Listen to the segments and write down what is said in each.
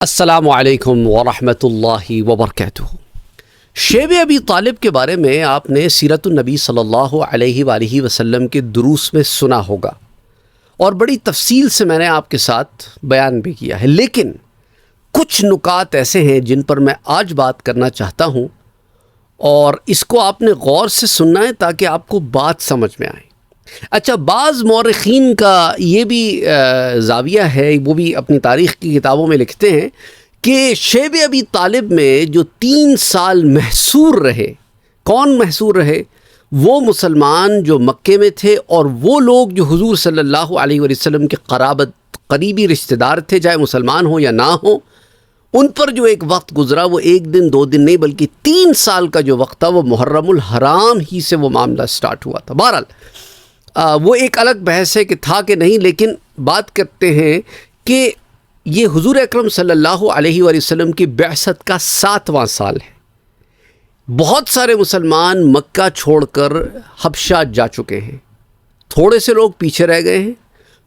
السلام علیکم ورحمۃ اللہ وبرکاتہ۔ شیب ابی طالب کے بارے میں آپ نے سیرت النبی صلی اللہ علیہ وآلہ وسلم کے دروس میں سنا ہوگا اور بڑی تفصیل سے میں نے آپ کے ساتھ بیان بھی کیا ہے، لیکن کچھ نکات ایسے ہیں جن پر میں آج بات کرنا چاہتا ہوں اور اس کو آپ نے غور سے سننا ہے تاکہ آپ کو بات سمجھ میں آئے۔ اچھا، بعض مورخین کا یہ بھی زاویہ ہے، وہ بھی اپنی تاریخ کی کتابوں میں لکھتے ہیں کہ شیب ابی طالب میں جو 3 سال محصور رہے، کون محصور رہے؟ وہ مسلمان جو مکے میں تھے اور وہ لوگ جو حضور صلی اللہ علیہ وسلم کے قریبی رشتہ دار تھے، چاہے مسلمان ہوں یا نہ ہوں، ان پر جو ایک وقت گزرا وہ 1 دن 2 دن نہیں بلکہ 3 سال کا جو وقت تھا وہ محرم الحرام ہی سے وہ معاملہ سٹارٹ ہوا تھا۔ بہرحال وہ ایک الگ بحث ہے کہ تھا کہ نہیں، لیکن بات کرتے ہیں کہ یہ حضور اکرم صلی اللہ علیہ وآلہ وسلم کی بعثت کا 7واں سال ہے۔ بہت سارے مسلمان مکہ چھوڑ کر حبشہ جا چکے ہیں، تھوڑے سے لوگ پیچھے رہ گئے ہیں۔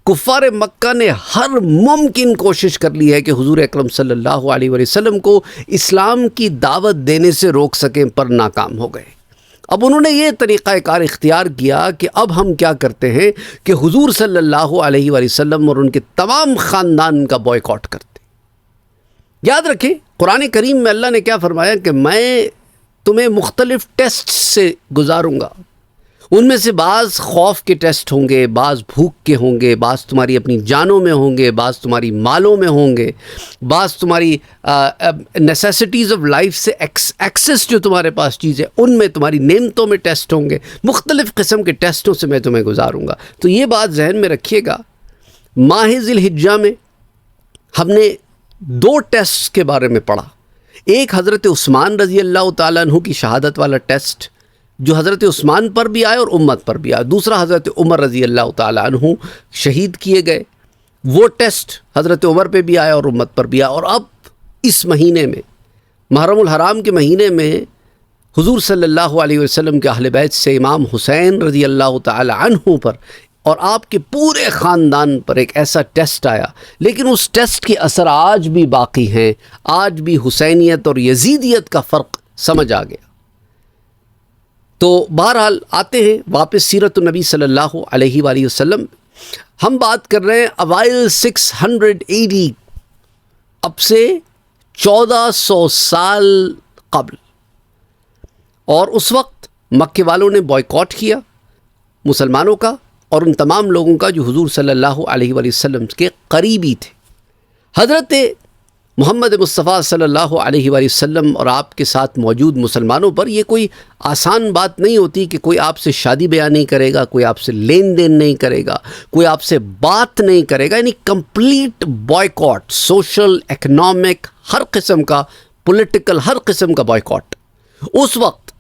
کفار مکہ نے ہر ممکن کوشش کر لی ہے کہ حضور اکرم صلی اللہ علیہ وآلہ وسلم کو اسلام کی دعوت دینے سے روک سکیں، پر ناکام ہو گئے۔ اب انہوں نے یہ طریقہ کار اختیار کیا کہ اب ہم کیا کرتے ہیں کہ حضور صلی اللہ علیہ وآلہ وسلم اور ان کے تمام خاندان کا بائیکاٹ کرتے ہیں۔ یاد رکھیں، قرآن کریم میں اللہ نے کیا فرمایا کہ میں تمہیں مختلف ٹیسٹ سے گزاروں گا، ان میں سے بعض خوف کے ٹیسٹ ہوں گے، بعض بھوک کے ہوں گے، بعض تمہاری اپنی جانوں میں ہوں گے، بعض تمہاری مالوں میں ہوں گے، بعض تمہاری نیسیسٹیز آف لائف سے ایکسیس جو تمہارے پاس چیز ہے ان میں، تمہاری نعمتوں میں ٹیسٹ ہوں گے، مختلف قسم کے ٹیسٹوں سے میں تمہیں گزاروں گا۔ تو یہ بات ذہن میں رکھیے گا۔ ماہ ذی الحجہ میں ہم نے 2 ٹیسٹ کے بارے میں پڑھا، ایک حضرت عثمان رضی اللہ تعالیٰ عنہ کی شہادت والا ٹیسٹ جو حضرت عثمان پر بھی آئے اور امت پر بھی آئے، دوسرا حضرت عمر رضی اللہ تعالیٰ عنہ شہید کیے گئے، وہ ٹیسٹ حضرت عمر پہ بھی آیا اور امت پر بھی آیا۔ اور اب اس مہینے میں، محرم الحرام کے مہینے میں، حضور صلی اللہ علیہ وسلم کے اہل بیت سے امام حسین رضی اللہ تعالیٰ عنہ پر اور آپ کے پورے خاندان پر ایک ایسا ٹیسٹ آیا، لیکن اس ٹیسٹ کے اثر آج بھی باقی ہیں، آج بھی حسینیت اور یزیدیت کا فرق سمجھ آ گیا۔ تو بہرحال آتے ہیں واپس سیرت النبی صلی اللہ علیہ وآلہ وسلم۔ ہم بات کر رہے ہیں اوائل 680، اب سے 1400 سال قبل، اور اس وقت مکے والوں نے بائیکاٹ کیا مسلمانوں کا اور ان تمام لوگوں کا جو حضور صلی اللہ علیہ وآلہ وسلم کے قریبی تھے۔ حضرت محمد مصطفیٰ صلی اللہ علیہ وآلہ وسلم اور آپ کے ساتھ موجود مسلمانوں پر یہ کوئی آسان بات نہیں ہوتی کہ کوئی آپ سے شادی بیان نہیں کرے گا، کوئی آپ سے لین دین نہیں کرے گا، کوئی آپ سے بات نہیں کرے گا، یعنی کمپلیٹ بائیکاٹ، سوشل، اکنامک، ہر قسم کا، پولیٹیکل، ہر قسم کا بائیکاٹ۔ اس وقت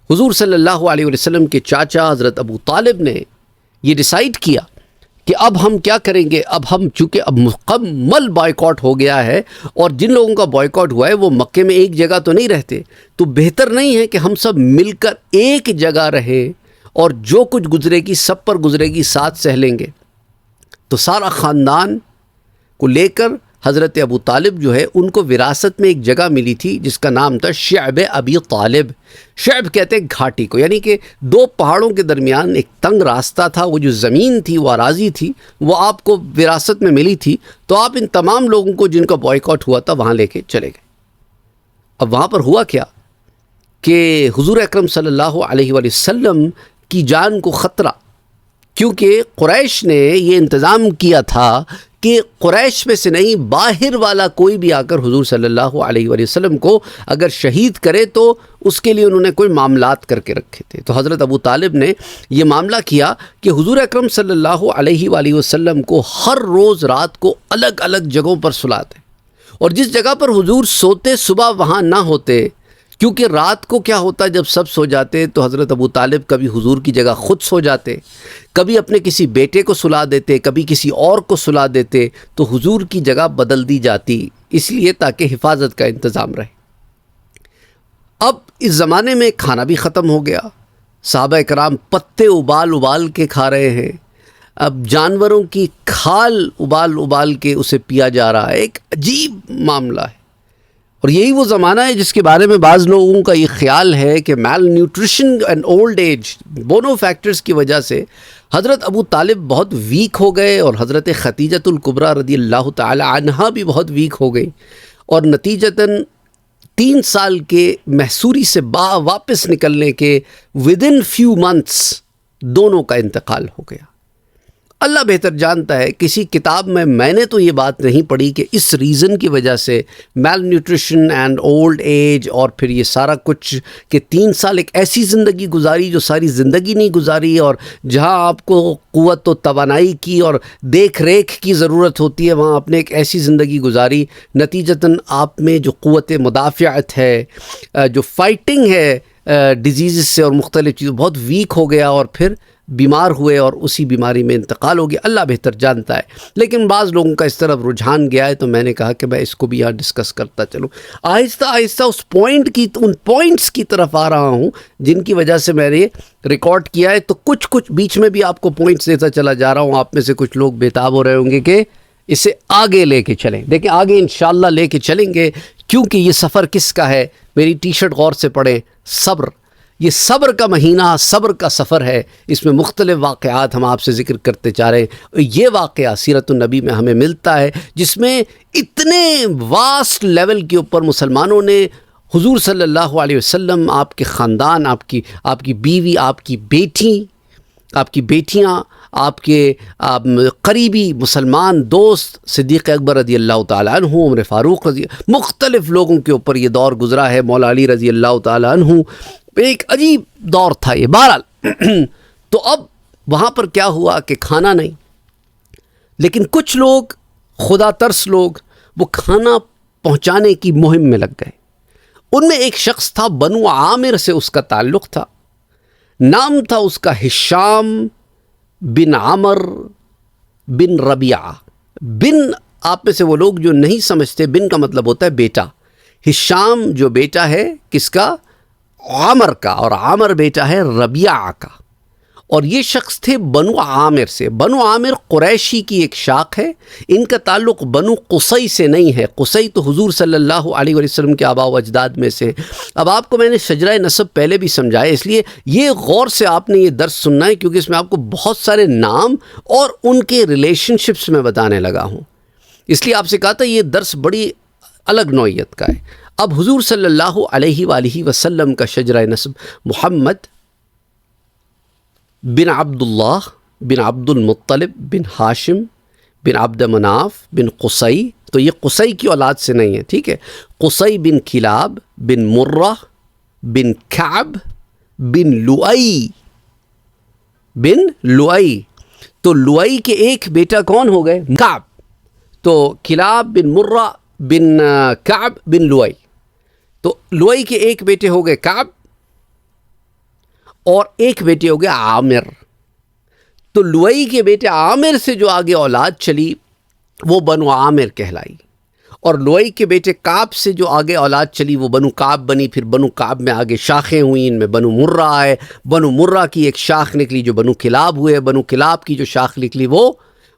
حضور صلی اللہ علیہ وسلم کے چاچا حضرت ابو طالب نے یہ ڈیسائیڈ کیا کہ اب ہم کیا کریں گے، اب ہم چونکہ اب مکمل بائیکاٹ ہو گیا ہے اور جن لوگوں کا بائیکاٹ ہوا ہے وہ مکے میں ایک جگہ تو نہیں رہتے، تو بہتر نہیں ہے کہ ہم سب مل کر ایک جگہ رہیں اور جو کچھ گزرے گی سب پر گزرے گی، ساتھ سہ لیں گے۔ تو سارا خاندان کو لے کر حضرت ابو طالب جو ہے ان کو وراثت میں ایک جگہ ملی تھی جس کا نام تھا شعب ابی طالب۔ شعب کہتے ہیں گھاٹی کو، یعنی کہ 2 پہاڑوں کے درمیان ایک تنگ راستہ تھا، وہ جو زمین تھی، وہ اراضی تھی، وہ آپ کو وراثت میں ملی تھی۔ تو آپ ان تمام لوگوں کو جن کا بائیکاٹ ہوا تھا وہاں لے کے چلے گئے۔ اب وہاں پر ہوا کیا کہ حضور اکرم صلی اللہ علیہ وآلہ وسلم کی جان کو خطرہ، کیونکہ قریش نے یہ انتظام کیا تھا کہ قریش میں سے نہیں، باہر والا کوئی بھی آ کر حضور صلی اللہ علیہ وآلہ وسلم کو اگر شہید کرے تو اس کے لیے انہوں نے کوئی معاملات کر کے رکھے تھے۔ تو حضرت ابو طالب نے یہ معاملہ کیا کہ حضور اکرم صلی اللہ علیہ وآلہ وسلم کو ہر روز رات کو الگ الگ جگہوں پر سلاتے، اور جس جگہ پر حضور سوتے صبح وہاں نہ ہوتے، کیونکہ رات کو کیا ہوتا جب سب سو جاتے تو حضرت ابو طالب کبھی حضور کی جگہ خود سو جاتے، کبھی اپنے کسی بیٹے کو سلا دیتے، کبھی کسی اور کو سلا دیتے، تو حضور کی جگہ بدل دی جاتی، اس لیے تاکہ حفاظت کا انتظام رہے۔ اب اس زمانے میں کھانا بھی ختم ہو گیا، صحابہ کرام پتے ابال کے کھا رہے ہیں، اب جانوروں کی کھال ابال کے اسے پیا جا رہا ہے. ایک عجیب معاملہ ہے. اور یہی وہ زمانہ ہے جس کے بارے میں بعض لوگوں کا یہ خیال ہے کہ میل نیوٹریشن اینڈ اولڈ ایج دونوں فیکٹرز کی وجہ سے حضرت ابو طالب بہت ویک ہو گئے اور حضرت خدیجۃ الکبریٰ رضی اللہ تعالی عنہا بھی بہت ویک ہو گئی، اور نتیجتاً 3 سال کے محصوری سے واپس نکلنے کے ودن فیو منتھس دونوں کا انتقال ہو گیا. اللہ بہتر جانتا ہے، کسی کتاب میں نے تو یہ بات نہیں پڑھی کہ اس ریزن کی وجہ سے میل نیوٹریشن اینڈ اولڈ ایج اور پھر یہ سارا کچھ کہ 3 سال ایک ایسی زندگی گزاری جو ساری زندگی نہیں گزاری، اور جہاں آپ کو قوت و توانائی کی اور دیکھ ریکھ کی ضرورت ہوتی ہے وہاں آپ نے ایک ایسی زندگی گزاری، نتیجتاً آپ میں جو قوت مدافعت ہے، جو فائٹنگ ہے ڈیزیز سے اور مختلف چیزوں، بہت ویک ہو گیا اور پھر بیمار ہوئے اور اسی بیماری میں انتقال ہو گیا. اللہ بہتر جانتا ہے، لیکن بعض لوگوں کا اس طرف رجحان گیا ہے تو میں نے کہا کہ میں اس کو بھی یہاں ڈسکس کرتا چلوں. آہستہ آہستہ ان پوائنٹس کی طرف آ رہا ہوں جن کی وجہ سے میں نے ریکارڈ کیا ہے، تو کچھ بیچ میں بھی آپ کو پوائنٹس دیتا چلا جا رہا ہوں. آپ میں سے کچھ لوگ بےتاب ہو رہے ہوں گے کہ اسے آگے لے کے چلیں. دیکھیں آگے انشاءاللہ لے کے چلیں گے، کیونکہ یہ سفر کس کا ہے؟ میری ٹی شرٹ غور سے پڑھیں، صبر. یہ صبر کا مہینہ، صبر کا سفر ہے. اس میں مختلف واقعات ہم آپ سے ذکر کرتے چاہ رہے ہیں. یہ واقعہ سیرت النبی میں ہمیں ملتا ہے جس میں اتنے واسٹ لیول کے اوپر مسلمانوں نے حضور صلی اللہ علیہ وسلم، آپ کے خاندان، آپ کی بیوی، آپ کی بیٹیاں، آپ کے قریبی مسلمان دوست صدیق اکبر رضی اللہ تعالیٰ عنہ، عمر فاروق مختلف لوگوں کے اوپر یہ دور گزرا ہے. مولا علی رضی اللہ تعالیٰ عنہ، ایک عجیب دور تھا یہ. بہرحال تو اب وہاں پر کیا ہوا کہ کھانا نہیں، لیکن کچھ لوگ خدا ترس لوگ وہ کھانا پہنچانے کی مہم میں لگ گئے. ان میں ایک شخص تھا، بنو عامر سے اس کا تعلق تھا. نام تھا اس کا ہشام بن عمر بن ربیعہ. بن، آپ میں سے وہ لوگ جو نہیں سمجھتے، بن کا مطلب ہوتا ہے بیٹا. ہشام جو بیٹا ہے کس کا؟ عامر کا، اور عامر بیٹا ہے ربیعہ کا. اور یہ شخص تھے بنو عامر سے. بنو عامر قریشی کی ایک شاخ ہے. ان کا تعلق بنو قصی سے نہیں ہے. قصی تو حضور صلی اللہ علیہ وسلم کے آباء و اجداد میں سے. اب آپ کو میں نے شجرہ نسب پہلے بھی سمجھایا، اس لیے یہ غور سے آپ نے یہ درس سننا ہے، کیونکہ اس میں آپ کو بہت سارے نام اور ان کے ریلیشن شپس میں بتانے لگا ہوں. اس لیے آپ سے کہا تھا یہ درس بڑی الگ نوعیت کا ہے. اب حضور صلی اللہ علیہ وآلہ وسلم کا شجرہ نسب محمد بن عبداللہ بن عبد المطلب بن ہاشم بن عبد مناف بن قصی. تو یہ قصی کی اولاد سے نہیں ہے، ٹھیک ہے. قصی بن کلاب بن مرہ بن کعب بن لؤی بن لؤی. تو لؤی کے ایک بیٹا کون ہو گئے؟ کعب. تو کلاب بن مرہ بن کعب بن لؤی. تو لؤی کے ایک بیٹے ہو گئے کعب اور ایک بیٹے ہو گئے عامر. تو لؤی کے بیٹے عامر سے جو آگے اولاد چلی وہ بنو عامر کہلائی، اور لؤی کے بیٹے کعب سے جو آگے اولاد چلی وہ بنو کعب بنی. پھر بنو کعب میں آگے شاخیں ہوئیں، ان میں بنو مرہ آئے. بنو مرہ کی ایک شاخ نکلی جو بنو کلاب ہوئے. بنو کلاب کی جو شاخ نکلی وہ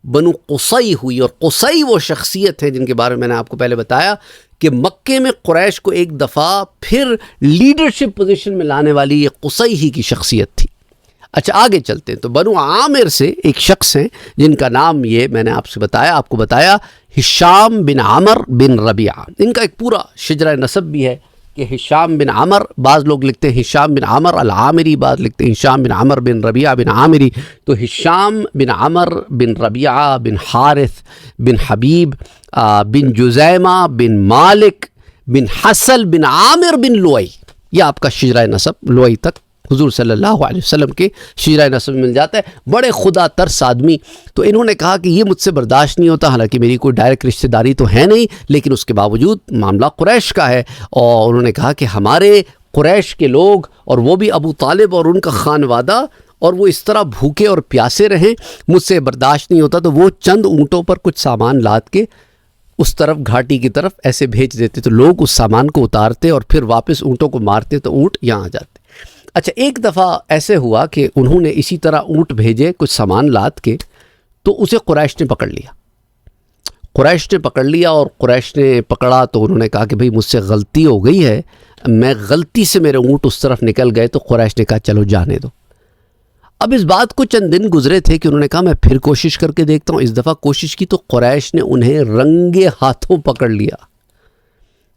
بنو قصی ہوئی. اور قصی وہ شخصیت ہے جن کے بارے میں نے آپ کو پہلے بتایا کہ مکے میں قریش کو ایک دفعہ پھر لیڈرشپ پوزیشن میں لانے والی یہ قصی ہی کی شخصیت تھی. اچھا آگے چلتے ہیں. تو بنو عامر سے ایک شخص ہیں جن کا نام یہ میں نے آپ کو بتایا ہشام بن عمر بن ربیعہ. ان کا ایک پورا شجرہ نسب بھی ہے کہ ہشام بن عمر، بعض لوگ لکھتے ہیں ہشام بن عمر العامری، بعض لکھتے ہیں ہشام بن عمر بن ربیعہ بن عامری. تو ہشام بن عمر بن ربیعہ بن حارث بن حبیب بن جزیمہ بن مالک بن حسل بن عامر بن لؤی. یہ آپ کا شجرہ نسب لؤی تک حضور صلی اللہ علیہ وسلم کے شجرہ نسب میں مل جاتا ہے. بڑے خدا ترس آدمی. تو انہوں نے کہا کہ یہ مجھ سے برداشت نہیں ہوتا، حالانکہ میری کوئی ڈائریکٹ رشتہ داری تو ہے نہیں، لیکن اس کے باوجود معاملہ قریش کا ہے. اور انہوں نے کہا کہ ہمارے قریش کے لوگ اور وہ بھی ابو طالب اور ان کا خانوادہ، اور وہ اس طرح بھوکے اور پیاسے رہیں، مجھ سے برداشت نہیں ہوتا. تو وہ چند اونٹوں پر کچھ سامان لاد کے اس طرف گھاٹی کی طرف ایسے بھیج دیتے. تو لوگ اس سامان کو اتارتے اور پھر واپس اونٹوں کو مارتے تو اونٹ یہاں آ جاتے. اچھا ایک دفعہ ایسے ہوا کہ انہوں نے اسی طرح اونٹ بھیجے کچھ سامان لاد کے. تو اسے قریش نے پکڑ لیا. قریش نے پکڑ لیا اور قریش نے پکڑا تو انہوں نے کہا کہ بھئی مجھ سے غلطی ہو گئی ہے, میں غلطی سے میرے اونٹ اس طرف نکل گئے. تو قریش نے کہا چلو جانے دو. اب اس بات کو چند دن گزرے تھے کہ انہوں نے کہا میں پھر کوشش کر کے دیکھتا ہوں. اس دفعہ کوشش کی تو قریش نے انہیں رنگے ہاتھوں پکڑ لیا.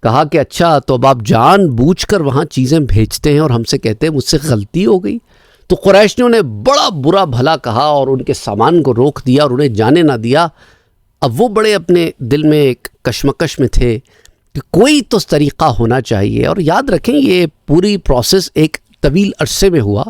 کہا کہ اچھا تو اب آپ جان بوجھ کر وہاں چیزیں بھیجتے ہیں اور ہم سے کہتے ہیں مجھ سے غلطی ہو گئی. تو قریش نے انہیں بڑا برا بھلا کہا اور ان کے سامان کو روک دیا اور انہیں جانے نہ دیا. اب وہ بڑے اپنے دل میں ایک کشمکش میں تھے کہ کوئی تو طریقہ ہونا چاہیے. اور یاد رکھیں یہ پوری پروسیس ایک طویل عرصے میں ہوا,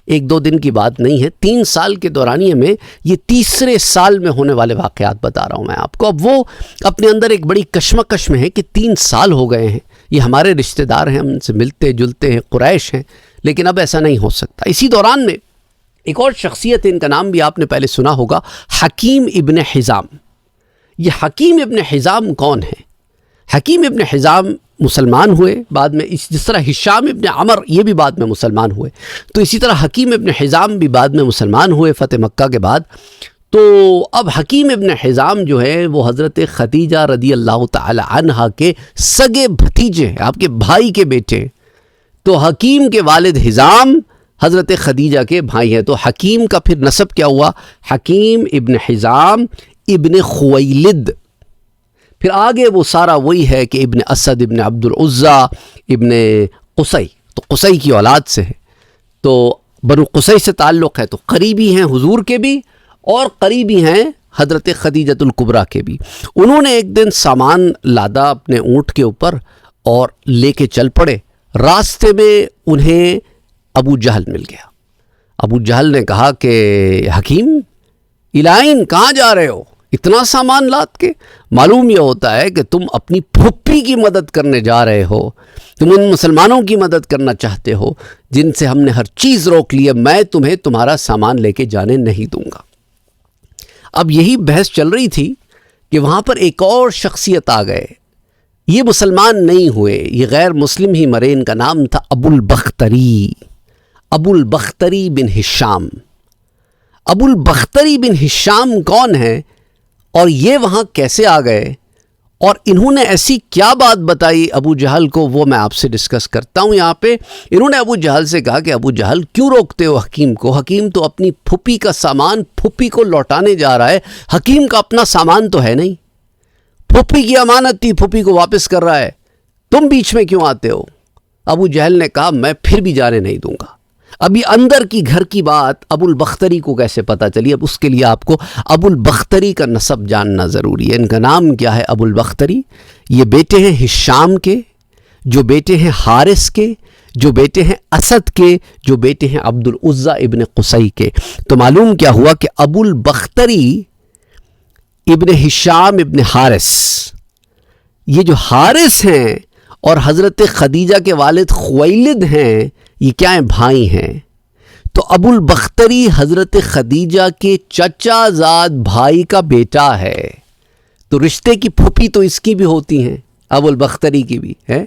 1-2 دن کی بات نہیں ہے. 3 سال کے دورانیے میں یہ تیسرے سال میں ہونے والے واقعات بتا رہا ہوں میں آپ کو. اب وہ اپنے اندر ایک بڑی کشمکش میں ہے کہ 3 سال ہو گئے ہیں, یہ ہمارے رشتہ دار ہیں, ہم ان سے ملتے جلتے ہیں, قریش ہیں, لیکن اب ایسا نہیں ہو سکتا. اسی دوران میں ایک اور شخصیت ہے, ان کا نام بھی آپ نے پہلے سنا ہوگا, حکیم ابن حزام. یہ حکیم ابن حزام کون ہے؟ حکیم ابن حزام مسلمان ہوئے بعد میں, جس طرح ہشام ابن عمر یہ بھی بعد میں مسلمان ہوئے, تو اسی طرح حکیم ابن حزام بھی بعد میں مسلمان ہوئے فتح مکہ کے بعد. تو اب حکیم ابن حزام جو ہے وہ حضرت خدیجہ رضی اللہ تعالی عنہا کے سگے بھتیجے ہیں, آپ کے بھائی کے بیٹے. تو حکیم کے والد حزام حضرت خدیجہ کے بھائی ہیں. تو حکیم کا پھر نسب کیا ہوا؟ حکیم ابن حزام ابن خویلد. پھر آگے وہ سارا وہی ہے کہ ابن اسد ابن عبد العزا ابن قصی, تو قصی کی اولاد سے ہے, تو بنو قصی سے تعلق ہے. تو قریبی ہیں حضور کے بھی اور قریبی ہیں حضرت خدیجۃ الکبریٰ کے بھی. انہوں نے ایک دن سامان لادا اپنے اونٹ کے اوپر اور لے کے چل پڑے. راستے میں انہیں ابو جہل مل گیا. ابو جہل نے کہا کہ حکیم الائن کہاں جا رہے ہو اتنا سامان لاد کے؟ معلوم یہ ہوتا ہے کہ تم اپنی پھپھی کی مدد کرنے جا رہے ہو, تم ان مسلمانوں کی مدد کرنا چاہتے ہو جن سے ہم نے ہر چیز روک لی ہے, میں تمہیں تمہارا سامان لے کے جانے نہیں دوں گا. اب یہی بحث چل رہی تھی کہ وہاں پر ایک اور شخصیت آ گئے. یہ مسلمان نہیں ہوئے, یہ غیر مسلم ہی مرے. ان کا نام تھا ابو البختری, ابو البختری بن ہشام. ابو البختری بن ہشام کون ہے اور یہ وہاں کیسے آ گئے اور انہوں نے ایسی کیا بات بتائی ابو جہل کو, وہ میں آپ سے ڈسکس کرتا ہوں یہاں پہ. انہوں نے ابو جہل سے کہا کہ ابو جہل کیوں روکتے ہو حکیم کو؟ حکیم تو اپنی پھپھی کا سامان پھپھی کو لوٹانے جا رہا ہے, حکیم کا اپنا سامان تو ہے نہیں, پھپھی کی امانت تھی, پھپھی کو واپس کر رہا ہے, تم بیچ میں کیوں آتے ہو؟ ابو جہل نے کہا میں پھر بھی جانے نہیں دوں گا. ابھی اندر کی گھر کی بات ابو البختری کو کیسے پتہ چلی؟ اب اس کے لیے آپ کو ابو البختری کا نسب جاننا ضروری ہے. ان کا نام کیا ہے؟ ابو البختری. یہ بیٹے ہیں ہشام کے, جو بیٹے ہیں حارث کے, جو بیٹے ہیں اسد کے, جو بیٹے ہیں عبد العزا ابن قصی کے. تو معلوم کیا ہوا کہ ابو البختری ابن ہشام ابن حارث, یہ جو حارث ہیں اور حضرت خدیجہ کے والد خویلد ہیں, یہ کیا ہیں؟ بھائی ہیں. تو ابو البختری حضرت خدیجہ کے چچا زاد بھائی کا بیٹا ہے. تو رشتے کی پھپھی تو اس کی بھی ہوتی ہیں, ابو البختری کی بھی ہے,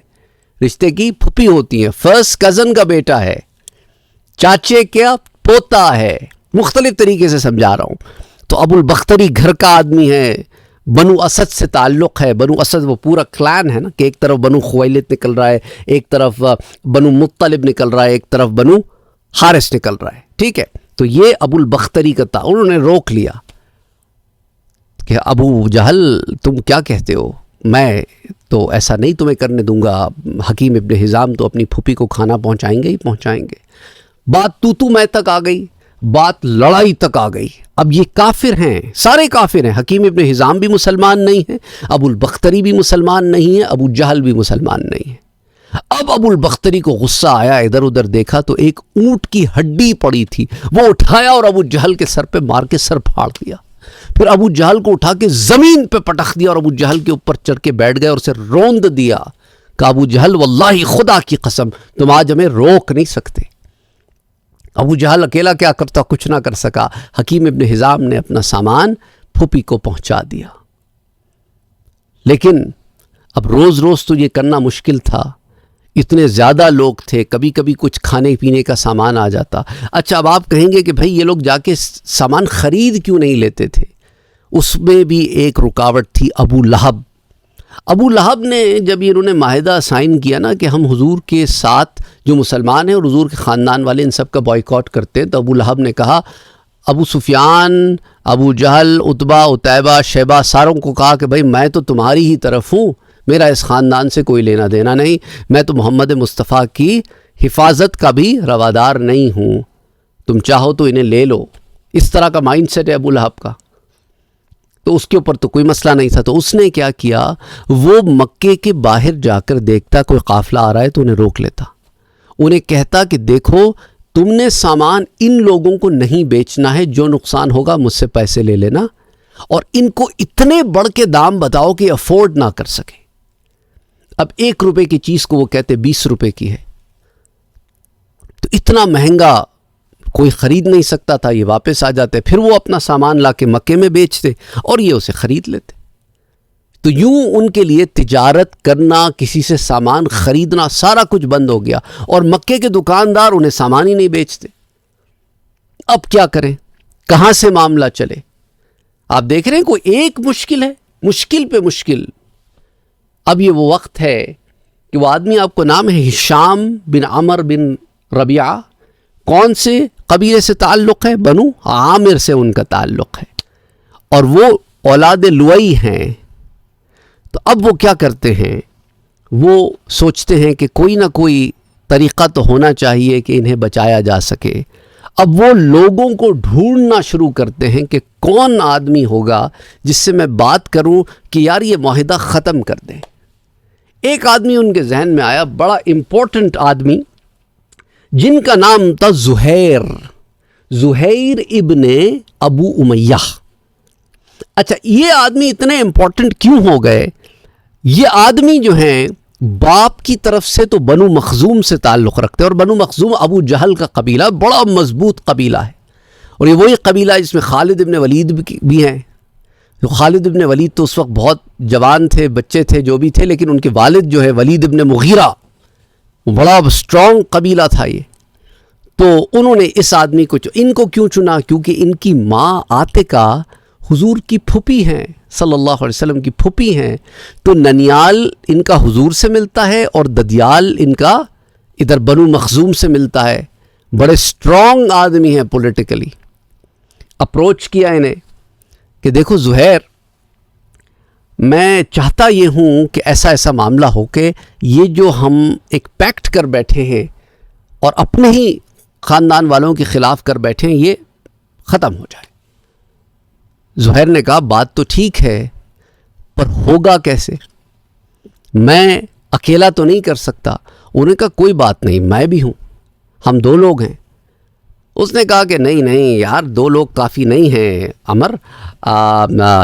رشتے کی پھپھی ہوتی ہیں. فرسٹ کزن کا بیٹا ہے, چاچے کا پوتا ہے. مختلف طریقے سے سمجھا رہا ہوں. تو ابو البختری گھر کا آدمی ہے, بنو اسد سے تعلق ہے. بنو اسد وہ پورا کلان ہے نا, کہ ایک طرف بنو خویلد نکل رہا ہے, ایک طرف بنو مطلب نکل رہا ہے, ایک طرف بنو حارث نکل رہا ہے. ٹھیک ہے, تو یہ ابو البختری کا تھا. انہوں نے روک لیا کہ ابو جہل تم کیا کہتے ہو, میں تو ایسا نہیں تمہیں کرنے دوں گا. حکیم ابن حزام تو اپنی پھوپھی کو کھانا پہنچائیں گے ہی پہنچائیں گے. بات تو میں تک آ گئی, بات لڑائی تک آ گئی. اب یہ کافر ہیں, سارے کافر ہیں. حکیم ابن حزام بھی مسلمان نہیں ہیں, ابو البختری بھی مسلمان نہیں ہے, ابو جہل بھی مسلمان نہیں ہے. اب ابو البختری کو غصہ آیا, ادھر ادھر دیکھا تو ایک اونٹ کی ہڈی پڑی تھی, وہ اٹھایا اور ابو جہل کے سر پہ مار کے سر پھاڑ دیا. پھر ابو جہل کو اٹھا کے زمین پہ پٹخ دیا اور ابو جہل کے اوپر چڑھ کے بیٹھ گئے اور اسے روند دیا. کہ ابو جہل واللہ خدا کی قسم تم آج ہمیں روک نہیں سکتے. ابو جہل اکیلا کیا کرتا, کچھ نہ کر سکا. حکیم ابن حزام نے اپنا سامان پھوپھی کو پہنچا دیا. لیکن اب روز روز تو یہ کرنا مشکل تھا, اتنے زیادہ لوگ تھے, کبھی کبھی کچھ کھانے پینے کا سامان آ جاتا. اچھا اب آپ کہیں گے کہ بھائی یہ لوگ جا کے سامان خرید کیوں نہیں لیتے تھے؟ اس میں بھی ایک رکاوٹ تھی ابو لہب. ابو لہب نے جب انہوں نے معاہدہ سائن کیا نا کہ ہم حضور کے ساتھ جو مسلمان ہیں اور حضور کے خاندان والے ان سب کا بائیکاٹ کرتے ہیں، تو ابو لہب نے کہا، ابو سفیان، ابو جہل، عتبہ، عتیبہ، شیبہ، ساروں کو کہا کہ بھائی میں تو تمہاری ہی طرف ہوں، میرا اس خاندان سے کوئی لینا دینا نہیں، میں تو محمد مصطفیٰ کی حفاظت کا بھی روادار نہیں ہوں، تم چاہو تو انہیں لے لو. اس طرح کا مائنڈ سیٹ ہے ابو لہب کا. تو اس کے اوپر تو کوئی مسئلہ نہیں تھا. تو اس نے کیا کیا، وہ مکے کے باہر جا کر دیکھتا کوئی قافلہ آ رہا ہے تو انہیں روک لیتا، انہیں کہتا کہ دیکھو تم نے سامان ان لوگوں کو نہیں بیچنا ہے، جو نقصان ہوگا مجھ سے پیسے لے لینا، اور ان کو اتنے بڑھ کے دام بتاؤ کہ افورڈ نہ کر سکے. اب 1 روپے کی چیز کو وہ کہتے 20 روپے کی ہے، تو اتنا مہنگا کوئی خرید نہیں سکتا تھا. یہ واپس آ جاتے، پھر وہ اپنا سامان لا کے مکے میں بیچتے اور یہ اسے خرید لیتے. تو یوں ان کے لیے تجارت کرنا، کسی سے سامان خریدنا، سارا کچھ بند ہو گیا، اور مکے کے دکاندار انہیں سامان ہی نہیں بیچتے. اب کیا کریں، کہاں سے معاملہ چلے؟ آپ دیکھ رہے ہیں کوئی ایک مشکل ہے، مشکل پہ مشکل. اب یہ وہ وقت ہے کہ وہ آدمی، آپ کو نام ہے ہشام بن عمر بن ربیعہ، کون سے قبیلے سے تعلق ہے؟ بنو عامر سے ان کا تعلق ہے، اور وہ اولاد لوئی ہیں. تو اب وہ کیا کرتے ہیں، وہ سوچتے ہیں کہ کوئی نہ کوئی طریقہ تو ہونا چاہیے کہ انہیں بچایا جا سکے. اب وہ لوگوں کو ڈھونڈنا شروع کرتے ہیں کہ کون آدمی ہوگا جس سے میں بات کروں کہ یار یہ معاہدہ ختم کر دیں. ایک آدمی ان کے ذہن میں آیا، بڑا امپورٹنٹ آدمی، جن کا نام تھا زہیر ابن ابو امیہ. اچھا، یہ آدمی اتنے امپورٹنٹ کیوں ہو گئے؟ یہ آدمی جو ہیں باپ کی طرف سے تو بنو مخزوم سے تعلق رکھتے ہیں، اور بنو مخزوم ابو جہل کا قبیلہ، بڑا مضبوط قبیلہ ہے، اور یہ وہی قبیلہ جس میں خالد ابن ولید بھی ہیں. خالد ابن ولید تو اس وقت بہت جوان تھے، بچے تھے، جو بھی تھے، لیکن ان کے والد جو ہے ولید ابن مغیرہ، بڑا اسٹرانگ قبیلہ تھا یہ. تو انہوں نے اس آدمی کو ان کو کیوں چنا؟ کیونکہ ان کی ماں عاتقہ حضور کی پھوپھی ہیں، صلی اللہ علیہ وسلم کی پھوپھی ہیں. تو ننیال ان کا حضور سے ملتا ہے، اور ددیال ان کا ادھر بنو مخزوم سے ملتا ہے. بڑے اسٹرانگ آدمی ہیں پولیٹیکلی. اپروچ کیا انہیں کہ دیکھو زہیر، میں چاہتا یہ ہوں کہ ایسا ایسا معاملہ ہو کہ یہ جو ہم ایک پیکٹ کر بیٹھے ہیں اور اپنے ہی خاندان والوں کے خلاف کر بیٹھے ہیں، یہ ختم ہو جائے. زہیر نے کہا بات تو ٹھیک ہے، پر ہوگا کیسے؟ میں اکیلا تو نہیں کر سکتا. انہوں نے کہا کوئی بات نہیں، میں بھی ہوں، ہم 2 لوگ ہیں. اس نے کہا کہ نہیں یار، 2 لوگ کافی نہیں ہیں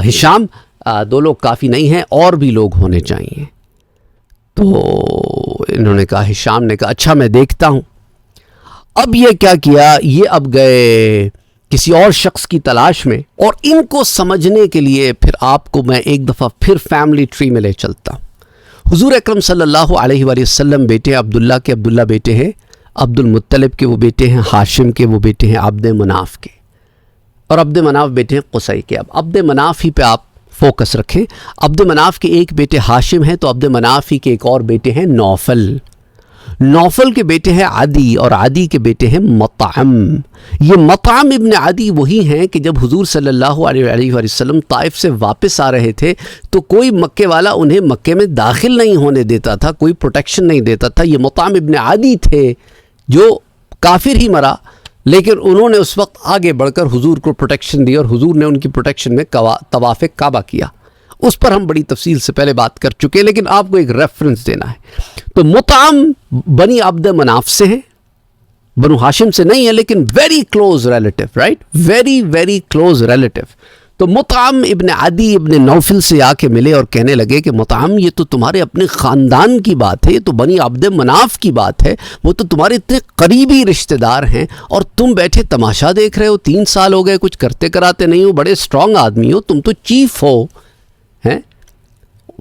ہشام، 2 لوگ کافی نہیں ہیں، اور بھی لوگ ہونے چاہیے. تو انہوں نے کہا، ہشام نے کہا اچھا میں دیکھتا ہوں. اب یہ کیا کیا، یہ اب گئے کسی اور شخص کی تلاش میں، اور ان کو سمجھنے کے لیے پھر آپ کو میں ایک دفعہ پھر فیملی ٹری میں لے چلتا ہوں. حضور اکرم صلی اللہ علیہ وآلہ وسلم بیٹے عبداللہ کے عبداللہ بیٹے ہیں، عبد المطلب کے وہ بیٹے ہیں، ہاشم کے وہ بیٹے ہیں، عبد مناف کے، اور عبد مناف بیٹے ہیں قصی کے. اب عبد مناف ہی پہ آپ فوکس رکھیں. عبد مناف کے ایک بیٹے ہاشم ہیں، تو عبد مناف ہی کے ایک اور بیٹے ہیں نوفل کے بیٹے ہیں عدی، اور عدی کے بیٹے ہیں مطعم. یہ مطعم ابن عدی وہی ہیں کہ جب حضور صلی اللہ علیہ وسلم طائف سے واپس آ رہے تھے تو کوئی مکے والا انہیں مکے میں داخل نہیں ہونے دیتا تھا، کوئی پروٹیکشن نہیں دیتا تھا. یہ مطعم ابن عدی تھے جو کافر ہی مرا، لیکن انہوں نے اس وقت آگے بڑھ کر حضور کو پروٹیکشن دی، اور حضور نے ان کی پروٹیکشن میں طواف کعبہ کیا. اس پر ہم بڑی تفصیل سے پہلے بات کر چکے، لیکن آپ کو ایک ریفرنس دینا ہے. تو مطعم بنی عبد مناف سے ہیں، بنو ہاشم سے نہیں ہے، لیکن very close relative, right, very close relative. تو مطعم ابن عدی ابن نوفل سے آ کے ملے اور کہنے لگے کہ مطعم، یہ تو تمہارے اپنے خاندان کی بات ہے، یہ تو بنی عبد مناف کی بات ہے، وہ تو تمہارے اتنے قریبی رشتہ دار ہیں، اور تم بیٹھے تماشا دیکھ رہے ہو. 3 سال ہو گئے، کچھ کرتے کراتے نہیں ہو، بڑے اسٹرانگ آدمی ہو، تم تو چیف ہو ہیں.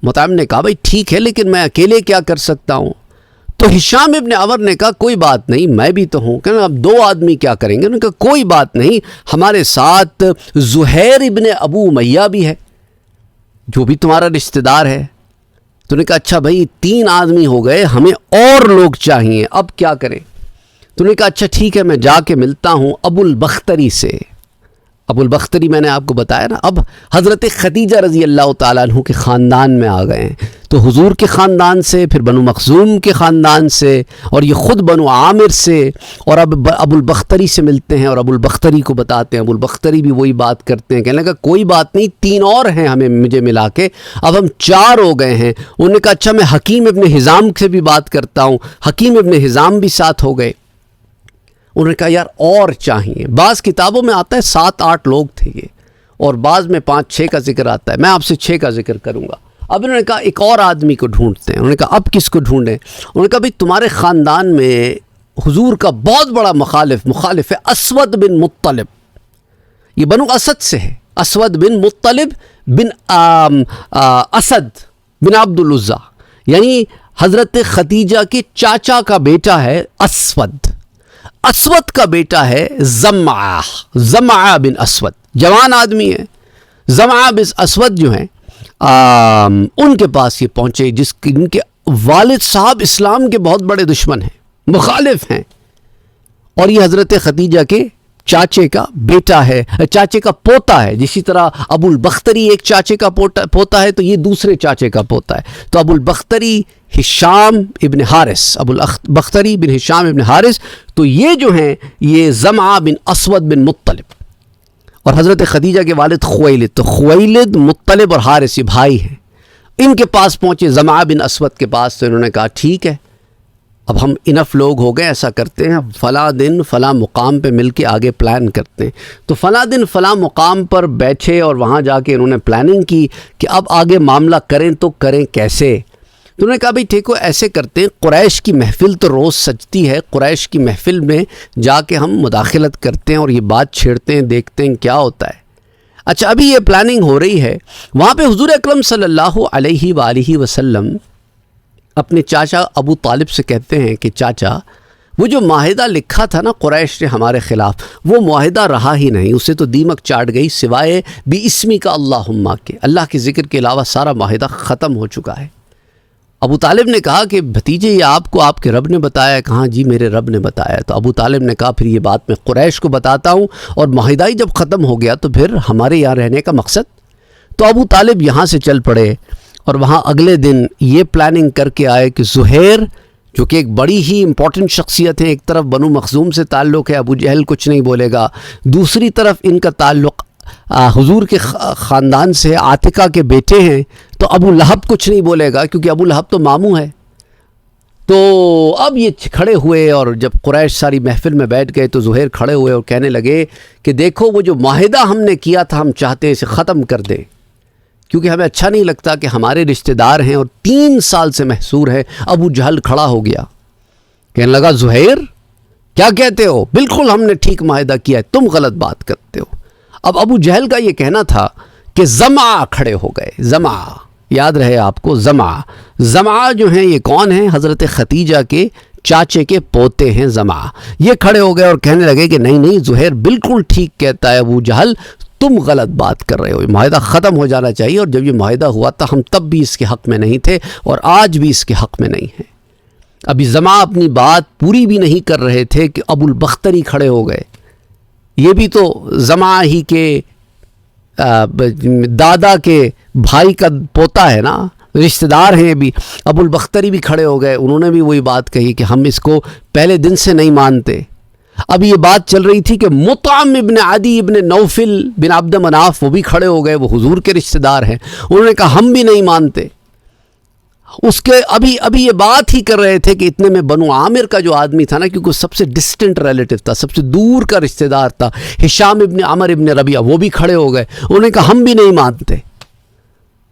مطعم نے کہا بھائی ٹھیک ہے، لیکن میں اکیلے کیا کر سکتا ہوں؟ تو ہشام ابن عمر نے کہا کوئی بات نہیں، میں بھی تو ہوں، کہ اب 2 آدمی کیا کریں گے؟ انہوں نے کہا کوئی بات نہیں، ہمارے ساتھ زہیر ابن ابو امیہ بھی ہے جو بھی تمہارا رشتہ دار ہے۔ تو نے کہا اچھا بھائی 3 آدمی ہو گئے، ہمیں اور لوگ چاہیے، اب کیا کریں؟ تو نے کہا اچھا ٹھیک ہے، میں جا کے ملتا ہوں ابو البختری سے۔ ابو البختری میں نے آپ کو بتایا نا، اب حضرت خدیجہ رضی اللہ تعالیٰ عنہ کے خاندان میں آ گئے ہیں، تو حضور کے خاندان سے، پھر بنو مخزوم کے خاندان سے، اور یہ خود بنو عامر سے، اور اب ابو البختری سے ملتے ہیں اور ابو البختری کو بتاتے ہیں۔ ابو البختری بھی وہی بات کرتے ہیں، کہنے لگا کوئی بات نہیں، 3 اور ہیں ہمیں مجھے ملا کے، اب ہم 4 ہو گئے ہیں۔ انہوں نے کہا اچھا میں حکیم ابن حزام سے بھی بات کرتا ہوں۔ حکیم ابن حزام بھی ساتھ ہو گئے۔ انہوں نے کہا یار اور چاہیے، بعض کتابوں میں آتا ہے 7-8 لوگ تھے یہ، اور بعض میں 5-6 کا ذکر آتا ہے، میں آپ سے 6 کا ذکر کروں گا۔ اب انہوں نے کہا ایک اور آدمی کو ڈھونڈتے ہیں۔ انہوں نے کہا اب کس کو ڈھونڈیں؟ انہوں نے کہا بھئی تمہارے خاندان میں حضور کا بہت بڑا مخالف ہے اسود بن مطلب، یہ بنو اسد سے ہے، اسود بن مطلب بن اسد بن عبد العزیٰ، یعنی حضرت خدیجہ کے چاچا کا بیٹا ہے اسود کا بیٹا ہے زمعہ بن اسود، جوان آدمی ہے۔ زمعہ بن اسود جو ہیں ان کے پاس یہ پہنچے، ان کے والد صاحب اسلام کے بہت بڑے دشمن ہیں، مخالف ہیں، اور یہ حضرت خدیجہ کے چاچے کا بیٹا ہے، چاچے کا پوتا ہے۔ جسی طرح ابو البختری ایک چاچے کا پوتا ہے، تو یہ دوسرے چاچے کا پوتا ہے۔ تو ابو البختری ہشام ابن حارث، ابو البختری بن ہشام ابن حارث، تو یہ جو ہیں یہ زمعہ بن اسود بن مطلب، اور حضرت خدیجہ کے والد خویلد، تو خویلد، مطلب اور حارث یہ بھائی ہیں۔ ان کے پاس پہنچے زمعہ بن اسود کے پاس، تو انہوں نے کہا ٹھیک ہے اب ہم انف لوگ ہو گئے، ایسا کرتے ہیں فلاں دن فلاں مقام پہ مل کے آگے پلان کرتے ہیں۔ تو فلاں دن فلاں مقام پر بیٹھے اور وہاں جا کے انہوں نے پلاننگ کی کہ اب آگے معاملہ کریں تو کریں کیسے۔ تو انہوں نے کہا بھئی ٹھیک ہو ایسے کرتے ہیں، قریش کی محفل تو روز سجتی ہے، قریش کی محفل میں جا کے ہم مداخلت کرتے ہیں اور یہ بات چھیڑتے ہیں، دیکھتے ہیں کیا ہوتا ہے۔ اچھا ابھی یہ پلاننگ ہو رہی ہے، وہاں پہ حضور اکرم صلی اللہ علیہ وآلہ وسلم اپنے چاچا ابو طالب سے کہتے ہیں کہ چاچا وہ جو معاہدہ لکھا تھا نا قریش نے ہمارے خلاف، وہ معاہدہ رہا ہی نہیں، اسے تو دیمک چاٹ گئی، سوائے بھی اسمی کا اللہم کے، اللہ کے ذکر کے علاوہ سارا معاہدہ ختم ہو چکا ہے۔ ابو طالب نے کہا کہ بھتیجے یہ آپ کو آپ کے رب نے بتایا؟ کہاں جی میرے رب نے بتایا۔ تو ابو طالب نے کہا پھر یہ بات میں قریش کو بتاتا ہوں، اور معاہدہ ہی جب ختم ہو گیا تو پھر ہمارے یہاں رہنے کا مقصد۔ تو ابو طالب یہاں سے چل پڑے اور وہاں اگلے دن یہ پلاننگ کر کے آئے کہ زہیر جو کہ ایک بڑی ہی امپورٹنٹ شخصیت ہے، ایک طرف بنو مخزوم سے تعلق ہے، ابو جہل کچھ نہیں بولے گا، دوسری طرف ان کا تعلق حضور کے خاندان سے، عاتقہ کے بیٹے ہیں، تو ابو لہب کچھ نہیں بولے گا کیونکہ ابو لہب تو ماموں ہے۔ تو اب یہ کھڑے ہوئے، اور جب قریش ساری محفل میں بیٹھ گئے تو زہیر کھڑے ہوئے اور کہنے لگے کہ دیکھو وہ جو معاہدہ ہم نے کیا تھا ہم چاہتے ہیں اسے ختم کر دیں، کیونکہ ہمیں اچھا نہیں لگتا کہ ہمارے رشتہ دار ہیں اور 3 سال سے محصور ہے۔ ابو جہل کھڑا ہو گیا، کہنے لگا زہیر کیا کہتے ہو؟ بالکل ہم نے ٹھیک معاہدہ کیا ہے، تم غلط بات کرتے ہو۔ اب ابو جہل کا یہ کہنا تھا کہ زمعہ کھڑے ہو گئے، زمعہ یاد رہے آپ کو، زمعہ جو ہیں یہ کون ہیں؟ حضرت خدیجہ کے چاچے کے پوتے ہیں زمعہ۔ یہ کھڑے ہو گئے اور کہنے لگے کہ نہیں زہیر بالکل ٹھیک کہتا ہے، ابو جہل تم غلط بات کر رہے ہو، یہ معاہدہ ختم ہو جانا چاہیے، اور جب یہ معاہدہ ہوا تھا ہم تب بھی اس کے حق میں نہیں تھے اور آج بھی اس کے حق میں نہیں ہیں۔ ابھی زمعہ اپنی بات پوری بھی نہیں کر رہے تھے کہ ابو البختری کھڑے ہو گئے، یہ بھی تو زمعہ ہی کے دادا کے بھائی کا پوتا ہے نا، رشتہ دار ہیں بھی۔ ابو البختری بھی کھڑے ہو گئے، انہوں نے بھی وہی بات کہی کہ ہم اس کو پہلے دن سے نہیں مانتے۔ اب یہ بات چل رہی تھی کہ مطعم ابن عدی ابن نوفل بن عبد مناف وہ بھی کھڑے ہو گئے، وہ حضور کے رشتہ دار ہیں، انہوں نے کہا ہم بھی نہیں مانتے۔ اس کے ابھی یہ بات ہی کر رہے تھے کہ اتنے میں بنو عامر کا جو آدمی تھا نا، کیونکہ سب سے ڈسٹنٹ ریلیٹو تھا، سب سے دور کا رشتہ دار تھا، ہشام ابن عمر ابن ربیعہ، وہ بھی کھڑے ہو گئے، انہوں نے کہا ہم بھی نہیں مانتے۔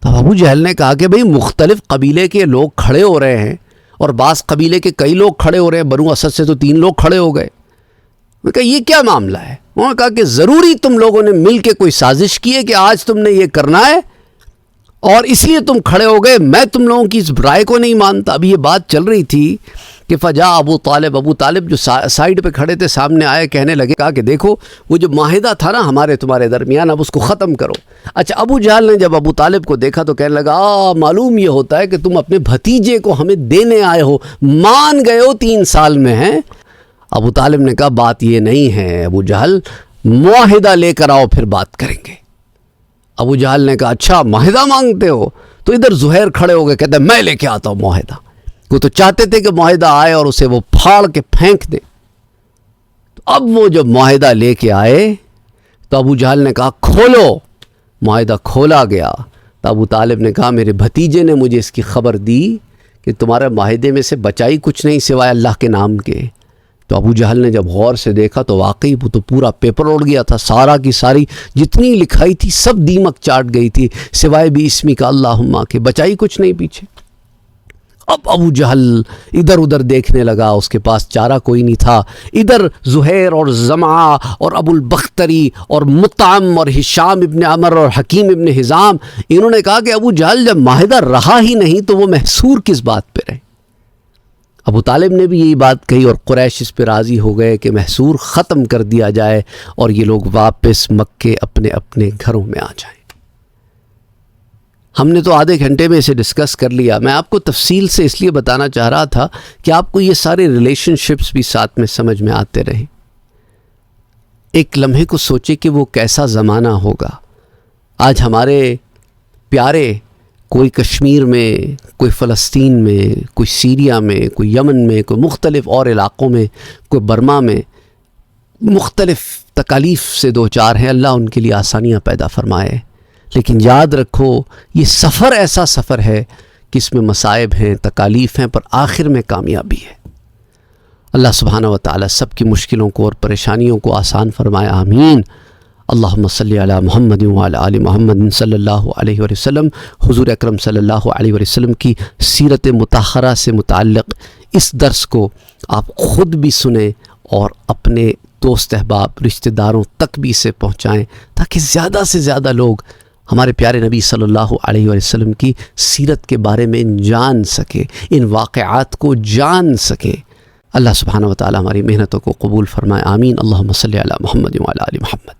تو ابو جہل نے کہا کہ بھئی مختلف قبیلے کے لوگ کھڑے ہو رہے ہیں اور بعض قبیلے کے کئی لوگ کھڑے ہو رہے ہیں، بنو اسد سے تو 3 لوگ کھڑے ہو گئے۔ میں کہا یہ کیا معاملہ ہے؟ انہوں نے کہا کہ ضروری تم لوگوں نے مل کے کوئی سازش کی ہے کہ آج تم نے یہ کرنا ہے اور اس لیے تم کھڑے ہو گئے، میں تم لوگوں کی اس رائے کو نہیں مانتا۔ ابھی یہ بات چل رہی تھی کہ فجا ابو طالب جو سائیڈ پہ کھڑے تھے سامنے آئے، کہنے لگے، کہا کہ دیکھو وہ جو معاہدہ تھا نا ہمارے تمہارے درمیان، اب اس کو ختم کرو۔ اچھا، ابو جہل نے جب ابو طالب کو دیکھا تو کہنے لگا معلوم یہ ہوتا ہے کہ تم اپنے بھتیجے کو ہمیں دینے آئے ہو، مان گئے ہو 3 سال میں ہیں۔ ابو طالب نے کہا بات یہ نہیں ہے ابو جہل، معاہدہ لے کر آؤ پھر بات کریں گے۔ ابو جہل نے کہا اچھا معاہدہ مانگتے ہو؟ تو ادھر زہیر کھڑے ہو گئے، کہتے ہیں میں لے کے آتا ہوں معاہدہ۔ وہ تو چاہتے تھے کہ معاہدہ آئے اور اسے وہ پھاڑ کے پھینک دے۔ تو اب وہ جب معاہدہ لے کے آئے تو ابو جہل نے کہا کھولو۔ معاہدہ کھولا گیا تو ابو طالب نے کہا میرے بھتیجے نے مجھے اس کی خبر دی کہ تمہارے معاہدے میں سے بچائی کچھ نہیں سوائے اللہ کے نام کے۔ تو ابو جہل نے جب غور سے دیکھا تو واقعی وہ تو پورا پیپر اڑ گیا تھا، سارا کی ساری جتنی لکھائی تھی سب دیمک چاٹ گئی تھی، سوائے بھی اسمی کا اللہم کے، بچائی کچھ نہیں پیچھے۔ اب ابو جہل ادھر ادھر دیکھنے لگا، اس کے پاس چارہ کوئی نہیں تھا۔ ادھر زہیر اور زمعہ اور ابو البختری اور مطعم اور ہشام ابن عمر اور حکیم ابن حزام، انہوں نے کہا کہ ابو جہل جب معاہدہ رہا ہی نہیں تو وہ محصور کس بات پہ رہے؟ ابو طالب نے بھی یہی بات کہی اور قریش اس پہ راضی ہو گئے کہ محصور ختم کر دیا جائے اور یہ لوگ واپس مکے اپنے اپنے گھروں میں آ جائیں۔ ہم نے تو آدھے گھنٹے میں اسے ڈسکس کر لیا۔ میں آپ کو تفصیل سے اس لیے بتانا چاہ رہا تھا کہ آپ کو یہ سارے ریلیشن شپس بھی ساتھ میں سمجھ میں آتے رہیں۔ ایک لمحے کو سوچے کہ وہ کیسا زمانہ ہوگا۔ آج ہمارے پیارے کوئی کشمیر میں، کوئی فلسطین میں، کوئی سیریا میں، کوئی یمن میں، کوئی مختلف اور علاقوں میں، کوئی برما میں، مختلف تکالیف سے دوچار ہیں۔ اللہ ان کے لیے آسانیاں پیدا فرمائے، لیکن یاد رکھو یہ سفر ایسا سفر ہے کہ اس میں مصائب ہیں، تکالیف ہیں، پر آخر میں کامیابی ہے۔ اللہ سبحانہ و تعالی سب کی مشکلوں کو اور پریشانیوں کو آسان فرمائے، آمین۔ اللہم صلی علی محمد وعلی آل محمد صلی اللہ علیہ وسلم۔ حضور اکرم صلی اللہ علیہ وسلم کی سیرت مطہرہ سے متعلق اس درس کو آپ خود بھی سنیں اور اپنے دوست احباب رشتہ داروں تک بھی اسے پہنچائیں، تاکہ زیادہ سے زیادہ لوگ ہمارے پیارے نبی صلی اللہ علیہ وسلم کی سیرت کے بارے میں جان سکے، ان واقعات کو جان سکے۔ اللہ سبحانہ و تعالی ہماری محنتوں کو قبول فرمائے، آمین۔ اللہم صلی علی محمد وعلی آل محمد۔